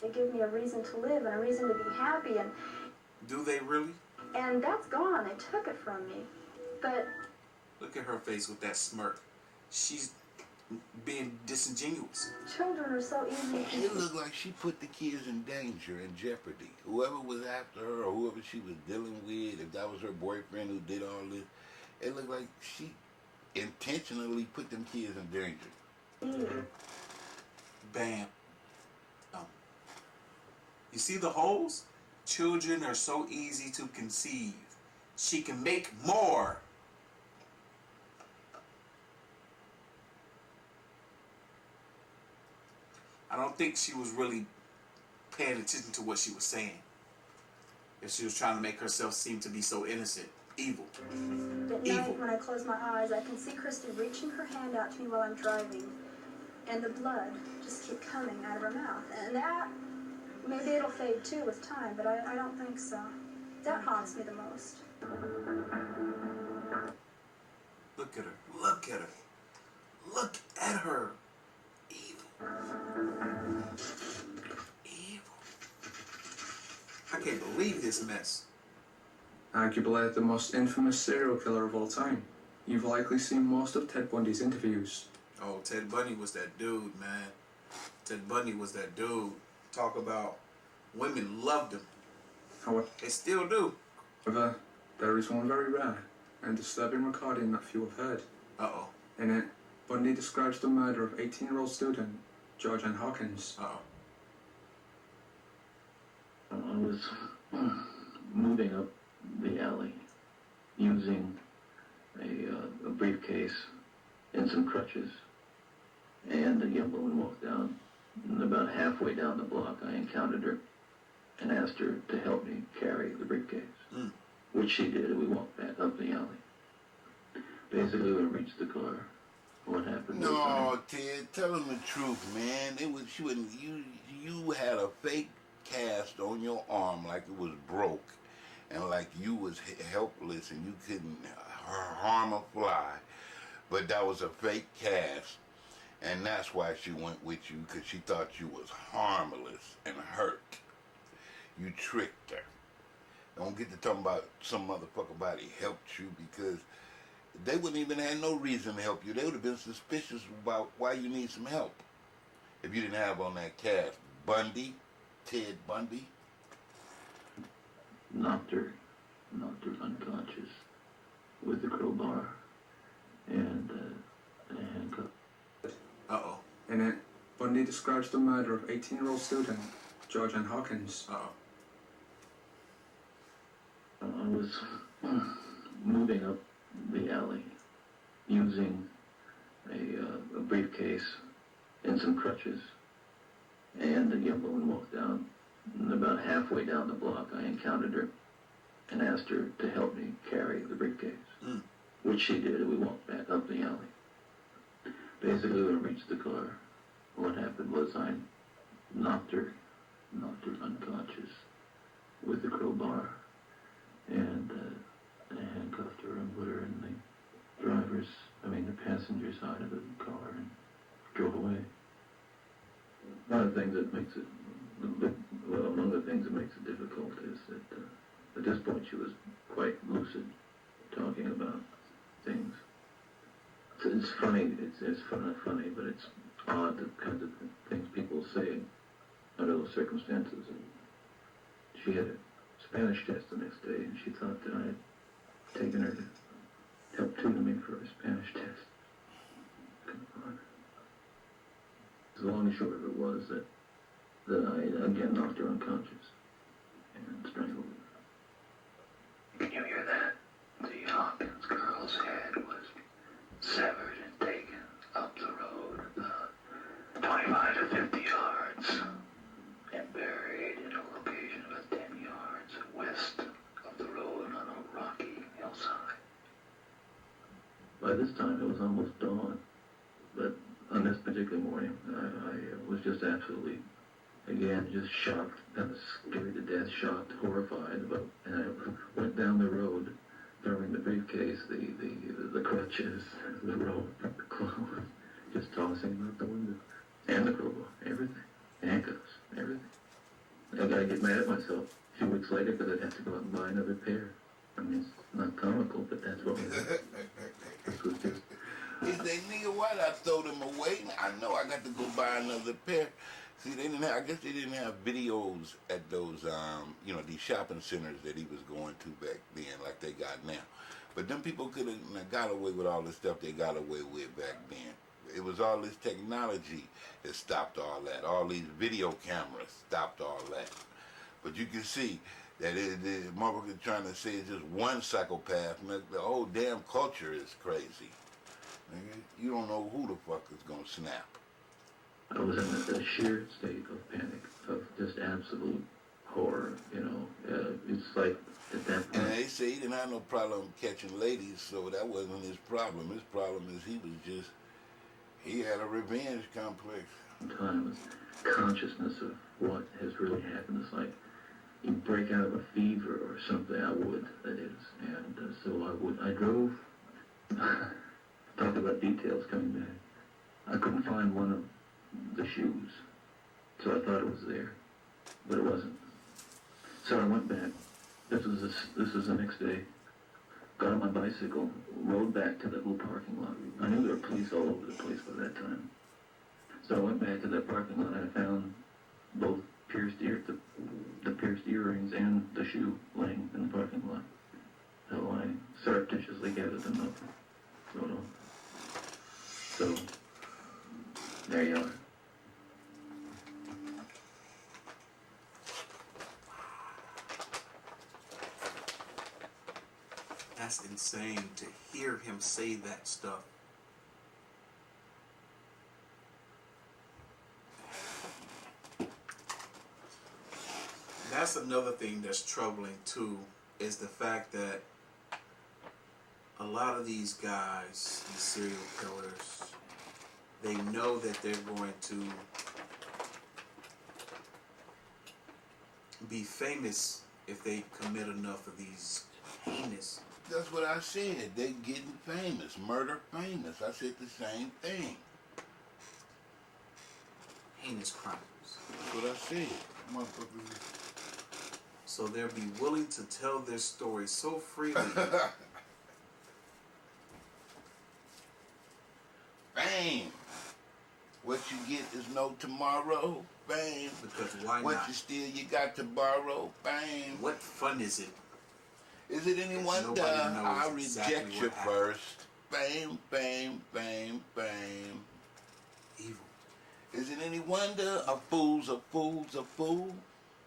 They give me a reason to live and a reason to be happy, and
Do they really?
that's gone. They took it from me. But
Look at her face with that smirk. She's being disingenuous.
children are so easy to
It looked like she put the kids in danger, in jeopardy. Whoever was after her or whoever she was dealing with, if that was her boyfriend who did all this, it looked like she intentionally put them kids in danger.
see.
Bam. You see the holes? Children are so easy to conceive. She can make more. I don't think she was really paying attention to what she was saying. If she was trying to make herself seem to be so innocent. Evil.
At night, when I close my eyes, I can see Christy reaching her hand out to me while I'm driving, and the blood just keep coming out of her mouth. And that, maybe it'll fade too with time, but I don't think so. That haunts me the most.
Look at her. Look at her. Look at her. Evil. Evil. I can't believe this mess.
Arguably the most infamous serial killer of all time. You've likely seen most of Ted Bundy's interviews.
Oh, Ted Bundy was that dude, man. Ted Bundy was that dude. Talk about women loved him. They still do.
However, there is one very rare and disturbing recording that few have heard.
Uh-oh.
In it, Bundy describes the murder of 18-year-old student George N. Hawkins.
Uh-oh.
I was moving up the alley using a briefcase and some crutches, and a young woman walked down, and about halfway down the block I encountered her and asked her to help me carry the briefcase, which she did, and we walked back up the alley. Basically, when I reached the car, what happened was
No, Ted, tell him the truth, man. It was you had a fake cast on your arm like it was broke, and like you was helpless and you couldn't harm a fly. But that was a fake cast, and that's why she went with you, because she thought you was harmless and hurt. You tricked her. Don't get to talking about some motherfucker body helped you, because they wouldn't even have no reason to help you. They would have been suspicious about why you need some help if you didn't have on that cast. Bundy, Ted Bundy.
knocked her unconscious with the crowbar and a handcuff.
Uh-oh.
In it, Bundy describes the murder of 18-year-old student George N. Hawkins.
Uh-oh.
I was moving up the alley using a briefcase and some crutches, and a young woman walked down, and about halfway down the block I encountered her and asked her to help me carry the briefcase, which she did, and we walked back up the alley. Basically, when I reached the car, what happened was I knocked her unconscious with the crowbar, and handcuffed her and put her in the passenger side of the car, and drove away. One of the things that makes it, among the things that makes it difficult is that at this point she was quite lucid, talking about things. So it's funny, it's not funny, but it's odd, the kinds of things people say under those circumstances. And she had a Spanish test the next day, and she thought that I had taken her to help tutor me for a Spanish test. Come on. The long and short of it was that I again knocked her unconscious and strangled her. Can you hear that? The Hawkins girl's head was severed and taken up the road, 25 to 50 yards, and buried in a location about 10 yards west of the road on a rocky hillside. By this time, it was almost dawn, but on this particular morning, I was just absolutely again, just shocked, kind of scared to death, shocked, horrified. And I went down the road, throwing the briefcase, the crutches, the rope, the clothes, just tossing them out the window. And the crowbar, everything. Handcuffs, everything. I gotta get mad at myself a few weeks later because I'd have to go out and buy another pair. I mean, it's not comical, but that's what was This was just...
He say, nigga, why'd I throw them away? I know I got to go buy another pair. See, they didn't have, I guess they didn't have videos at those, these shopping centers that he was going to back then like they got now. But them people could have got away with all the stuff they got away with back then. It was all this technology that stopped all that. All these video cameras stopped all that. But you can see that motherfuckers trying to say it's just one psychopath. Man, the whole damn culture is crazy. You don't know who the fuck is gonna snap.
I was in a sheer state of panic, of just absolute horror, it's like at that point.
And they say he didn't have no problem catching ladies, so that wasn't his problem. His problem is he had a revenge complex.
Sometimes consciousness of what has really happened is like you break out of a fever or something. That is. And so I drove, talk about details coming back. I couldn't find one of the shoes, so I thought it was there, but it wasn't. So I went back. This was the next day. Got on my bicycle, rode back to that little parking lot. I knew there were police all over the place by that time. So I went back to that parking lot and I found both the pierced earrings and the shoe laying in the parking lot. So I surreptitiously gathered them up. So there you are.
That's insane to hear him say that stuff. That's another thing that's troubling too, is the fact that a lot of these guys, these serial killers, they know that they're going to be famous if they commit enough of these heinous.
That's what I said. They getting famous, murder famous. I said the same thing.
Heinous crimes.
That's what I said. Motherfuckers.
So they'll be willing to tell their story so freely.
Fame. What you get is no tomorrow. Fame.
Because why
what
not?
You steal, you got to borrow. Fame.
What fun is it?
Is it any wonder I
exactly
reject you first? Fame, fame, fame, fame.
Evil.
Is it any wonder a fool's a fool's a fool?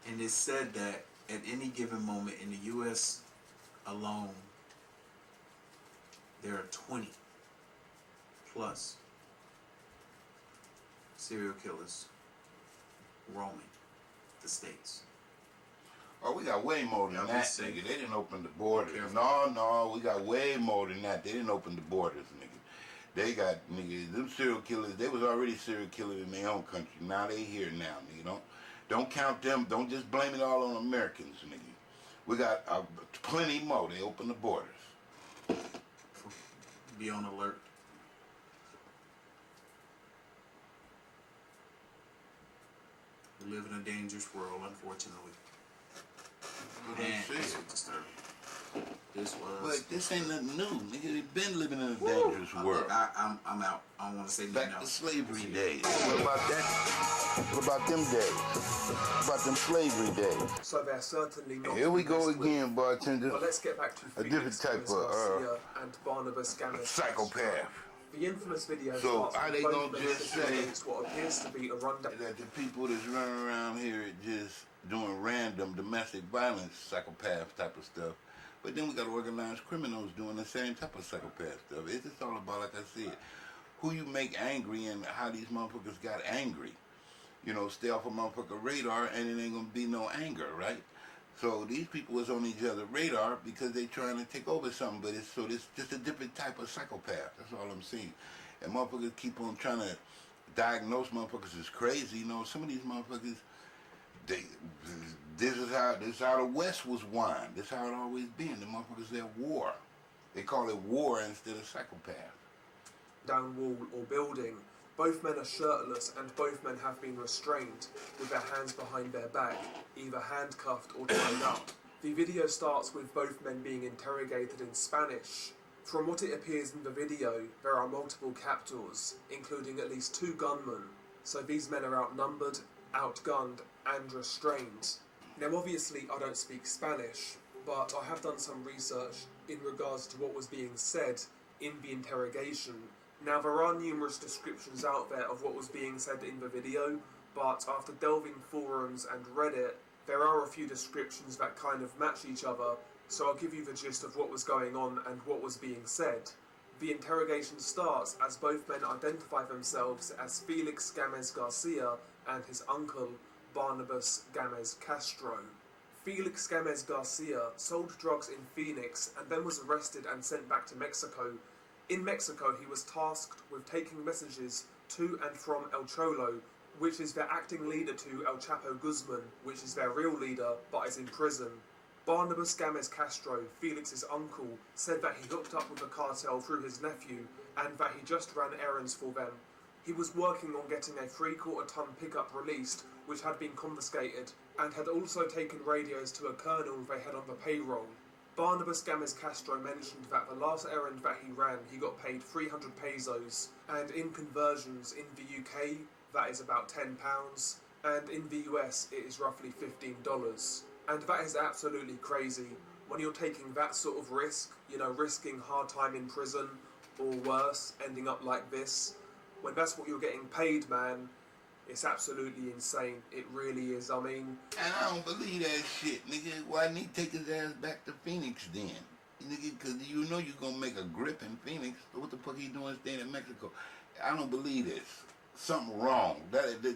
And it's said that at any given moment in the U.S. alone, there are 20 plus serial killers roaming the states.
Oh, we got way more than
Y'all
that,
be
nigga. They didn't open the borders.
Careful.
No, we got way more than that. They didn't open the borders, nigga. They got, nigga, them serial killers, they was already serial killers in their own country. Now they here now, nigga. Don't count them. Don't just blame it all on Americans, nigga. We got plenty more. They opened the borders.
Be on alert. We live in a dangerous world, unfortunately. Man, this was disturbing. This was.
But this ain't nothing new, nigga. They been living in a dangerous world.
I'm out. I don't want to say nothing
Back to
else.
slavery days. What about that? What about them days? What about them slavery days?
So they're certainly not.
Here we go again, bartender.
Well, let's get back to
A different type of
Garcia and Barnabas Gamis.
psychopath.
The infamous video.
So
starts
are
with
they
both
gonna
men
just
sitting
say
against what appears to be a rundown?
that the people that's running around here just doing random domestic violence psychopath type of stuff? But then we got organized criminals doing the same type of psychopath stuff. It's just all about, like I said, who you make angry and how these motherfuckers got angry. Stay off a motherfucker radar and it ain't gonna be no anger, right? So these people is on each other's radar because they trying to take over something, but it's just a different type of psychopath. That's all I'm saying. And motherfuckers keep on trying to diagnose motherfuckers as crazy. Some of these motherfuckers, They, this is how the West was won. This is how it always been. The motherfuckers said war. They call it war instead of psychopath.
Down wall or building. Both men are shirtless and both men have been restrained with their hands behind their back, either handcuffed or tied up. The video starts with both men being interrogated in Spanish. From what it appears in the video, there are multiple captors, including at least 2 gunmen, so these men are outnumbered, outgunned and restrained. Now obviously I don't speak Spanish, but I have done some research in regards to what was being said in the interrogation. Now there are numerous descriptions out there of what was being said in the video, but after delving forums and Reddit, there are a few descriptions that kind of match each other, so I'll give you the gist of what was going on and what was being said. The interrogation starts as both men identify themselves as Felix Gamez Garcia and his uncle, Barnabas Gamez Castro. Felix Gamez Garcia sold drugs in Phoenix and then was arrested and sent back to Mexico. In Mexico, he was tasked with taking messages to and from El Cholo, which is their acting leader to El Chapo Guzman, which is their real leader, but is in prison. Barnabas Gamez Castro, Felix's uncle, said that he hooked up with the cartel through his nephew and that he just ran errands for them. He was working on getting a 3/4-ton pickup released, which had been confiscated, and had also taken radios to a colonel they had on the payroll. Barnabas Gamez Castro mentioned that the last errand that he ran, he got paid 300 pesos, and in conversions in the UK, that is about £10, and in the US, it is roughly $15. And that is absolutely crazy. When you're taking that sort of risk, you know, risking hard time in prison, or worse, ending up like this, when that's what you're getting paid, man, it's absolutely insane. It really is. I mean...
And I don't believe that shit, nigga. Why didn't he take his ass back to Phoenix then? Nigga, because you know you're going to make a grip in Phoenix. So what the fuck he doing staying in Mexico? I don't believe this. Something wrong.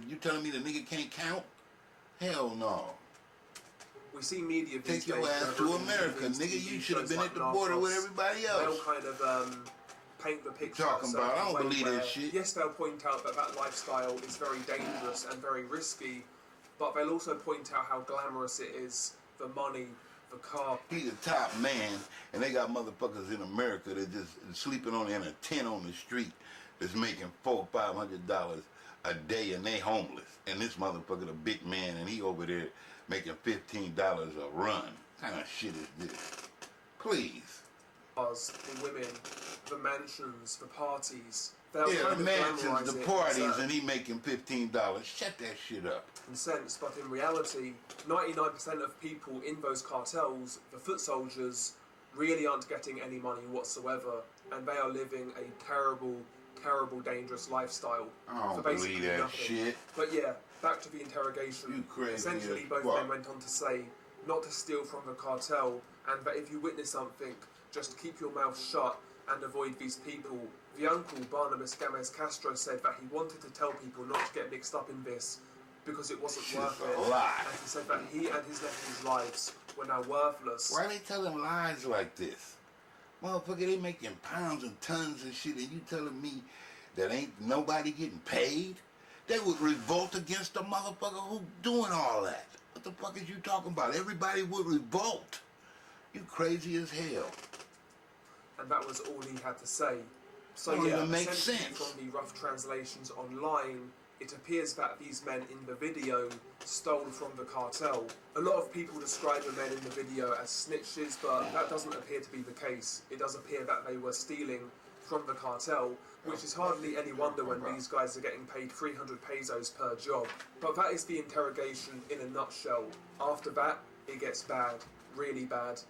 You telling me the nigga can't count? Hell no.
We see media these
Take your
days
ass to America, nigga. You should have been
like
at the border with everybody else.
They'll kind of paint the picture.
Talking about, I don't believe that shit.
Yes, they'll point out that that lifestyle is very dangerous and very risky, but they'll also point out how glamorous it is, the money, the car.
He's a top man, and they got motherfuckers in America that just sleeping in a tent on the street that's making $400 or $500 a day, and they homeless. And this motherfucker, the big man, and he over there making $15 a run. What kind of shit is this? Please.
The women, the mansions, the parties.
Yeah, the mansions, the parties, and he making $15. Shut that shit up.
In sense, but in reality, 99% of people in those cartels, the foot soldiers, really aren't getting any money whatsoever, and they are living a terrible, terrible, dangerous lifestyle.
I don't believe that shit.
But yeah, back to the interrogation.
You crazy.
Essentially, both men went on to say not to steal from the cartel, and that if you witness something, just keep your mouth shut and avoid these people. The uncle, Barnabas Gamez Castro, said that he wanted to tell people not to get mixed up in this because it wasn't worth it. And he said that he and his nephew's lives were now worthless.
Why are they telling lies like this? Motherfucker, they making pounds and tons of shit, and you telling me that ain't nobody getting paid? They would revolt against the motherfucker who doing all that. What the fuck is you talking about? Everybody would revolt. You crazy as hell.
And that was all he had to say. So
Don't
yeah,
even make
essentially
sense.
From the rough translations online, it appears that these men in the video stole from the cartel. A lot of people describe the men in the video as snitches, but that doesn't appear to be the case. It does appear that they were stealing from the cartel, which is hardly any wonder when these guys are getting paid 300 pesos per job. But that is the interrogation in a nutshell. After that, it gets bad, really bad.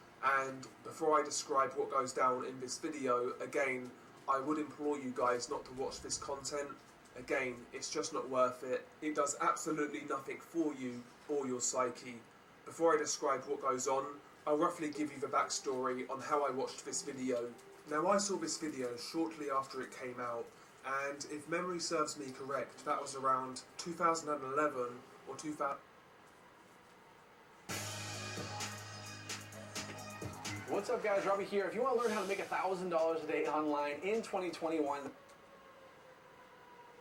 And before I describe what goes down in this video, again, I would implore you guys not to watch this content. Again, it's just not worth it. It does absolutely nothing for you or your psyche. Before I describe what goes on, I'll roughly give you the backstory on how I watched this video. Now, I saw this video shortly after it came out, and if memory serves me correct, that was around 2011 or 2000.
What's up, guys? Robbie here. If you want to learn how to make $1,000 a day online in 2021,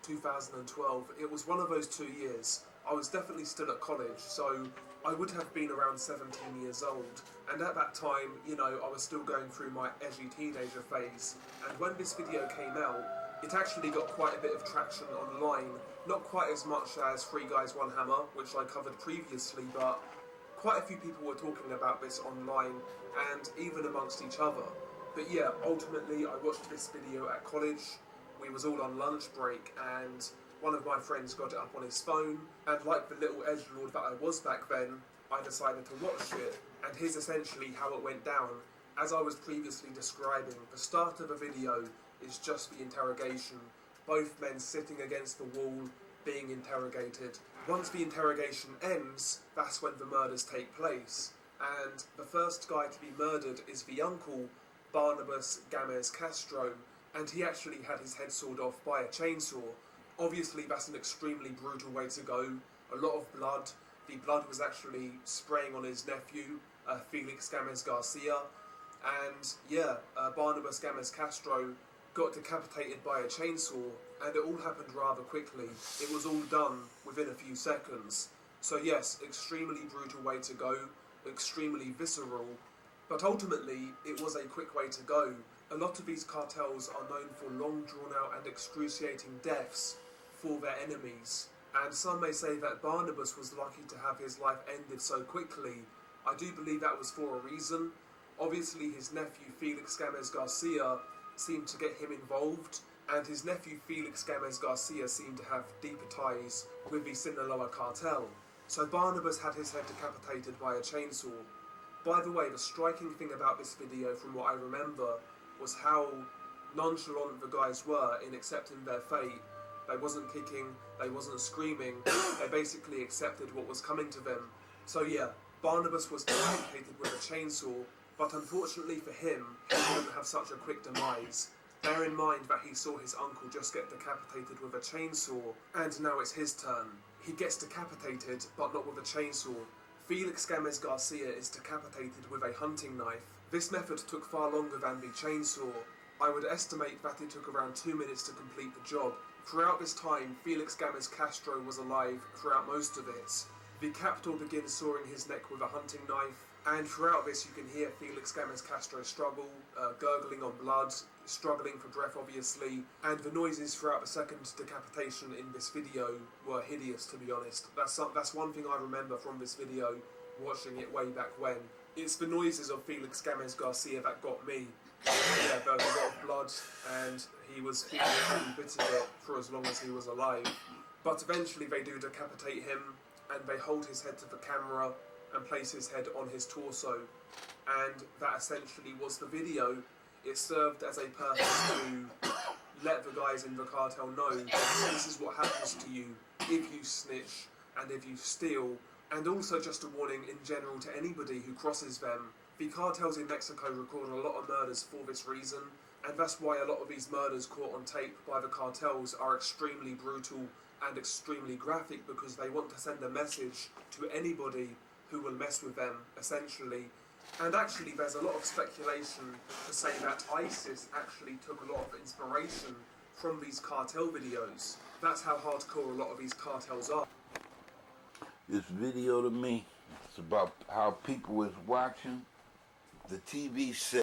2012, it was one of those 2 years. I was definitely still at college, so I would have been around 17 years old, and at that time, you know, I was still going through my edgy teenager phase, and when this video came out, it actually got quite a bit of traction online, not quite as much as Three Guys One Hammer, which I covered previously, but quite a few people were talking about this online, and even amongst each other. But yeah, ultimately I watched this video at college. We was all on lunch break, and one of my friends got it up on his phone, and like the little edgelord that I was back then, I decided to watch it, and here's essentially how it went down. As I was previously describing, the start of the video is just the interrogation, both men sitting against the wall, being interrogated. Once the interrogation ends, that's when the murders take place, and the first guy to be murdered is the uncle, Barnabas Gamez Castro, and he actually had his head sawed off by a chainsaw. Obviously that's an extremely brutal way to go, a lot of blood. The blood was actually spraying on his nephew, Felix Gamez Garcia, and yeah, Barnabas Gamez Castro got decapitated by a chainsaw, and it all happened rather quickly. It was all done within a few seconds. So yes, extremely brutal way to go, extremely visceral, but ultimately it was a quick way to go. A lot of these cartels are known for long drawn out and excruciating deaths for their enemies, and some may say that Barnabas was lucky to have his life ended so quickly. I do believe that was for a reason. Obviously his nephew Felix Gamez Garcia seemed to get him involved, and his nephew Felix Gamez Garcia seemed to have deeper ties with the Sinaloa cartel. So Barnabas had his head decapitated by a chainsaw. By the way, the striking thing about this video, from what I remember, was how nonchalant the guys were in accepting their fate. They wasn't kicking, they wasn't screaming, they basically accepted what was coming to them. So yeah, Barnabas was decapitated with a chainsaw, but unfortunately for him, he didn't have such a quick demise. Bear in mind that he saw his uncle just get decapitated with a chainsaw, and now it's his turn. He gets decapitated, but not with a chainsaw. Felix Gamez Garcia is decapitated with a hunting knife. This method took far longer than the chainsaw. I would estimate that it took around 2 minutes to complete the job. Throughout this time, Felix Gamez Castro was alive throughout most of it. The captor begins sawing his neck with a hunting knife, and throughout this you can hear Felix Gamez Castro struggle, gurgling on blood, struggling for breath obviously, and the noises throughout the second decapitation in this video were hideous, to be honest. That's one thing I remember from this video, watching it way back when. It's the noises of Felix Gamez Garcia that got me. Yeah, there was a lot of blood, and he was feeling every bit of it for as long as he was alive. But eventually they do decapitate him, and they hold his head to the camera and place his head on his torso. And that essentially was the video. It served as a purpose to let the guys in the cartel know this is what happens to you if you snitch and if you steal, and also just a warning in general to anybody who crosses them. The cartels in Mexico record a lot of murders for this reason, and that's why a lot of these murders caught on tape by the cartels are extremely brutal and extremely graphic, because they want to send a message to anybody who will mess with them, essentially. And actually there's a lot of speculation to say that ISIS actually took a lot of inspiration from these cartel videos. That's how hardcore a lot of these cartels are.
This video to me, it's about how people was watching the TV set.